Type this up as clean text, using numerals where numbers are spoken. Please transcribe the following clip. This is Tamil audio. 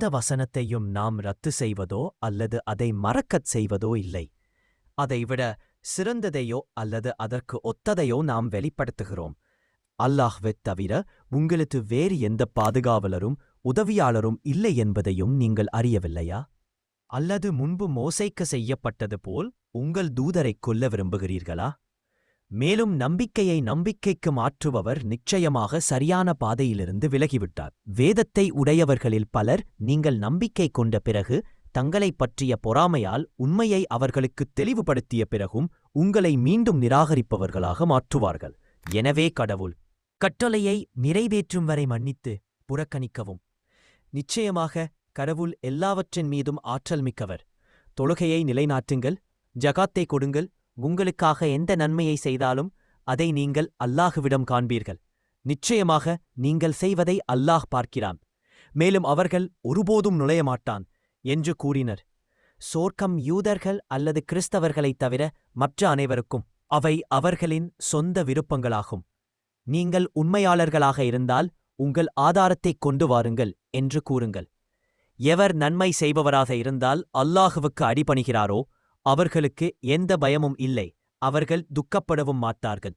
எந்த வசனத்தையும் நாம் ரத்து செய்வதோ அல்லது அதை மறக்கச் செய்வதோ இல்லை. அதைவிட சிறந்ததையோ அல்லது அதற்கு ஒத்ததையோ நாம் வெளிப்படுத்துகிறோம். அல்லாஹ்வைத் தவிர உங்களுக்கு வேறு எந்த பாதுகாவலரும் உதவியாளரும் இல்லை என்பதையும் நீங்கள் அறியவில்லையா? அல்லது முன்பு மோசேக்கு செய்யப்பட்டது போல் உங்கள் தூதரைக் கொல்ல விரும்புகிறீர்களா? மேலும் நம்பிக்கைக்கு மாற்றுபவர் நிச்சயமாக சரியான பாதையிலிருந்து விலகிவிட்டார். வேதத்தை உடையவர்களில் பலர் நீங்கள் நம்பிக்கை கொண்ட பிறகு தங்களைப் பற்றிய பொறாமையால் உண்மையை அவர்களுக்குத் தெளிவுபடுத்திய பிறகும் உங்களை மீண்டும் நிராகரிப்பவர்களாக மாற்றுவார்கள். எனவே கடவுள் கட்டளையை நிறைவேற்றும் வரை மன்னித்து புறக்கணிக்கவும். நிச்சயமாக கடவுள் எல்லாவற்றின் மீதும் ஆற்றல் மிக்கவர். தொழுகையை நிலைநாட்டுங்கள், ஜகாத்தை கொடுங்கள். உங்களுக்காக எந்த நன்மையை செய்தாலும் அதை நீங்கள் அல்லாஹுவிடம் காண்பீர்கள். நிச்சயமாக நீங்கள் செய்வதை அல்லாஹ் பார்க்கிறான். மேலும் அவர்கள் ஒருபோதும் நுழையமாட்டான் என்று கூறினர். சொர்க்கம் யூதர்கள் அல்லது கிறிஸ்தவர்களைத் தவிர மற்ற அனைவருக்கும். அவை அவர்களின் சொந்த விருப்பங்களாகும். நீங்கள் உண்மையாளர்களாக இருந்தால் உங்கள் ஆதாரத்தைக் கொண்டு வாருங்கள் என்று கூறுங்கள். எவர் நன்மை செய்பவராக இருந்தால் அல்லாஹுவுக்கு அடிபணிகிறாரோ அவர்களுக்கு எந்த பயமும் இல்லை. அவர்கள் துக்கப்படவும் மாட்டார்கள்.